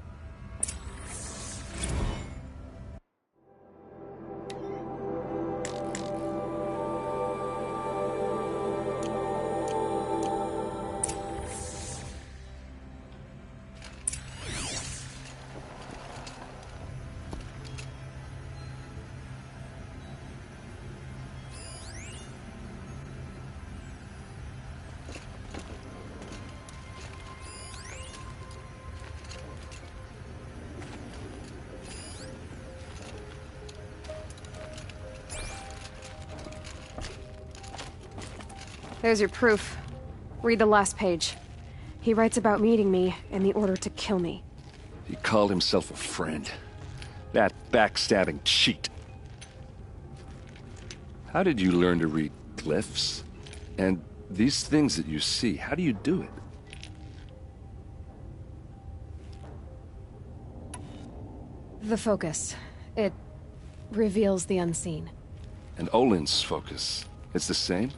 [SPEAKER 5] There's your proof. Read the last page. He writes about meeting me and the order to kill me.
[SPEAKER 21] He called himself a friend. That backstabbing cheat. How did you learn to read glyphs? And these things that you see, how do you do it?
[SPEAKER 5] The focus. It reveals the unseen.
[SPEAKER 22] And Olin's focus, it's the same?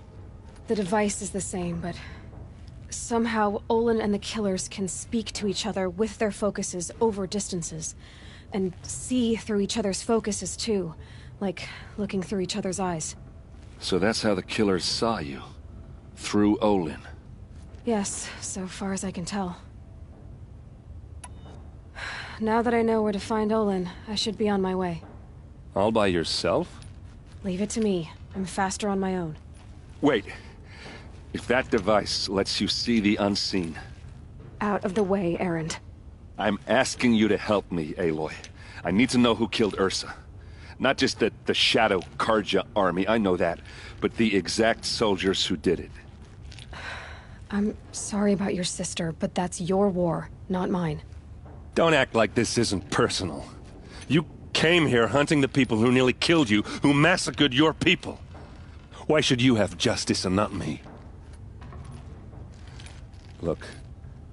[SPEAKER 5] The device is the same, but somehow Olin and the killers can speak to each other with their focuses over distances, and see through each other's focuses too, like looking through each other's eyes.
[SPEAKER 22] So that's how the killers saw you? Through Olin?
[SPEAKER 5] Yes, so far as I can tell. Now that I know where to find Olin, I should be on my way.
[SPEAKER 22] All by yourself?
[SPEAKER 5] Leave it to me. I'm faster on my own.
[SPEAKER 22] Wait. If that device lets you see the unseen...
[SPEAKER 5] Out of the way, Erend.
[SPEAKER 22] I'm asking you to help me, Aloy. I need to know who killed Ursa. Not just the Shadow Karja army, I know that, but the exact soldiers who did it.
[SPEAKER 5] I'm sorry about your sister, but that's your war, not mine.
[SPEAKER 21] Don't act like this isn't personal. You came here hunting the people who nearly killed you, who massacred your people. Why should you have justice and not me? Look,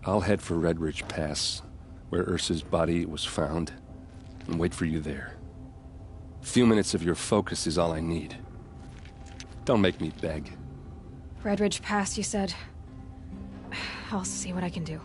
[SPEAKER 21] I'll head for Red Ridge Pass, where Ursa's body was found, and wait for you there. A few minutes of your focus is all I need. Don't make me beg.
[SPEAKER 5] Red Ridge Pass, you said? I'll see what I can do.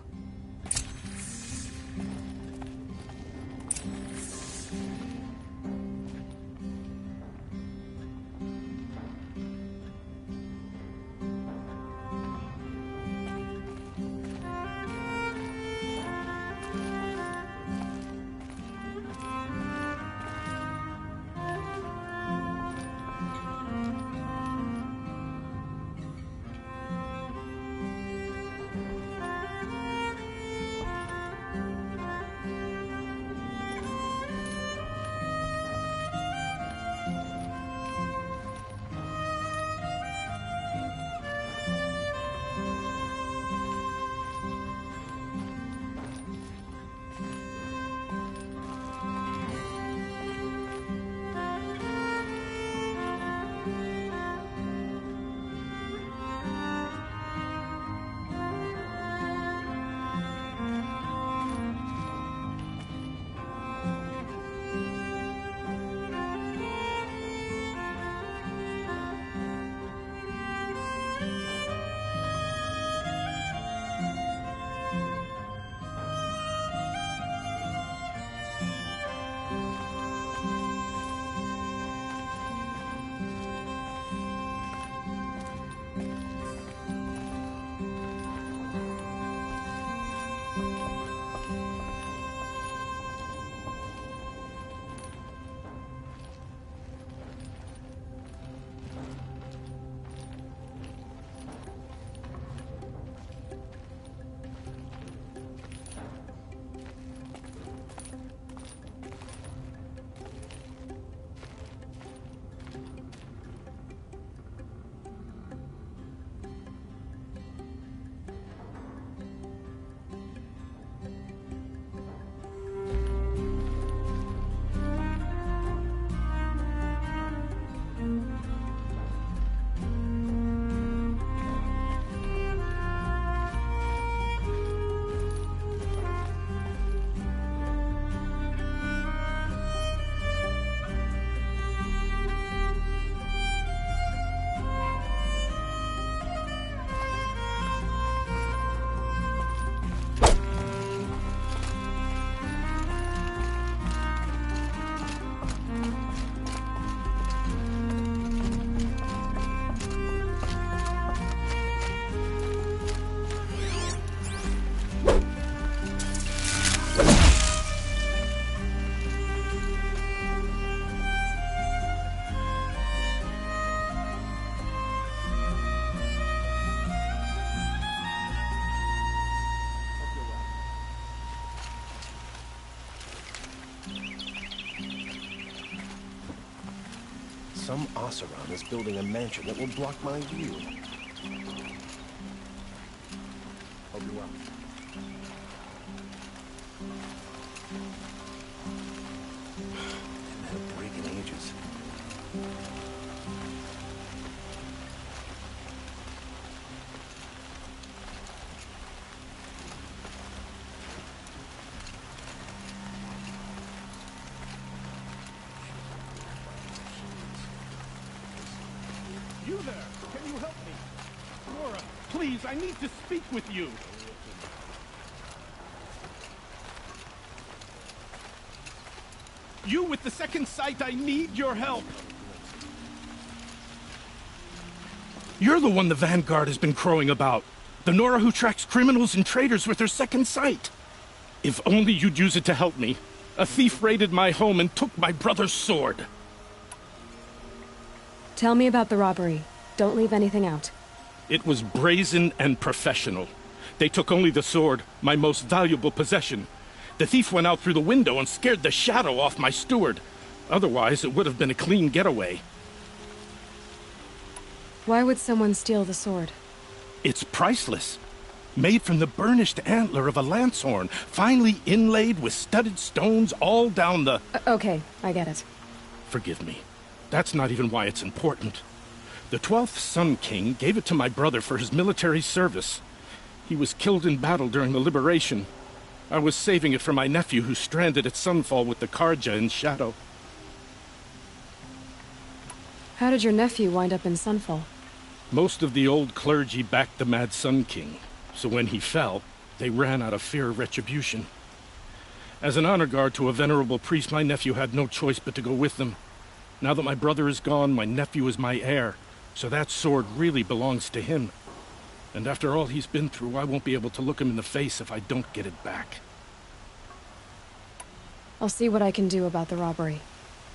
[SPEAKER 12] Some Oseram is building a mansion that will block my view. Hope you're well. Haven't had a break in ages.
[SPEAKER 11] You there! Can you help me? Nora, please, I need to speak with you. You with the second sight, I need your help. You're the one the Vanguard has been crowing about. The Nora who tracks criminals and traitors with her second sight. If only you'd use it to help me. A thief raided my home and took my brother's sword.
[SPEAKER 5] Tell me about the robbery. Don't leave anything out.
[SPEAKER 11] It was brazen and professional. They took only the sword, my most valuable possession. The thief went out through the window and scared the shadow off my steward. Otherwise, it would have been a clean getaway.
[SPEAKER 5] Why would someone steal the sword?
[SPEAKER 11] It's priceless. Made from the burnished antler of a lancehorn, finely inlaid with studded stones all down the...
[SPEAKER 5] Okay, I get it.
[SPEAKER 11] Forgive me. That's not even why it's important. The 12th Sun King gave it to my brother for his military service. He was killed in battle during the liberation. I was saving it for my nephew who's stranded at Sunfall with the Karja in Shadow.
[SPEAKER 5] How did your nephew wind up in Sunfall?
[SPEAKER 11] Most of the old clergy backed the Mad Sun King, so when he fell, they ran out of fear of retribution. As an honor guard to a venerable priest, my nephew had no choice but to go with them. Now that my brother is gone, my nephew is my heir, so that sword really belongs to him. And after all he's been through, I won't be able to look him in the face if I don't get it back.
[SPEAKER 5] I'll see what I can do about the robbery.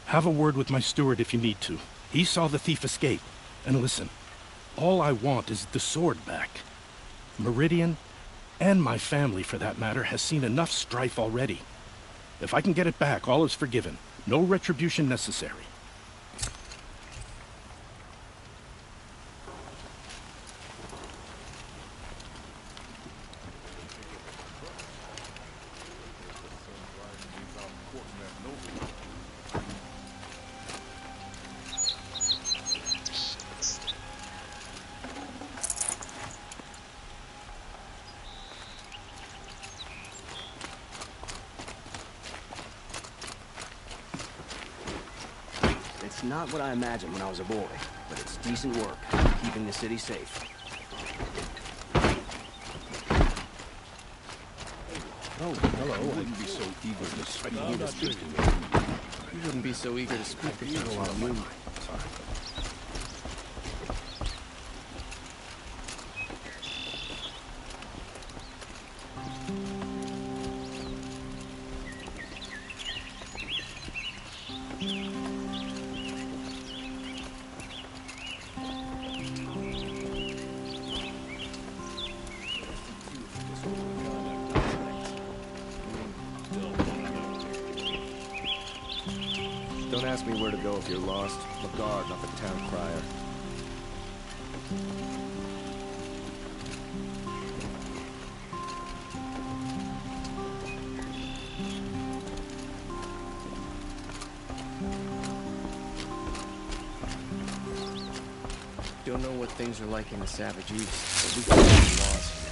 [SPEAKER 11] Have a word with my steward if you need to. He saw the thief escape. And listen, all I want is the sword back. Meridian, and my family for that matter, has seen enough strife already. If I can get it back, all is forgiven. No retribution necessary.
[SPEAKER 19] It's not what I imagined when I was a boy, but it's decent work, keeping the city safe.
[SPEAKER 18] Oh, hello. I wouldn't be so eager to speak to me.
[SPEAKER 19] You wouldn't be so eager to speak if you were on me.
[SPEAKER 18] Sorry.
[SPEAKER 19] Don't ask me where to go if you're lost. I'm a guard, not the town crier. Don't know what things are like in the Savage East, but we can be lost.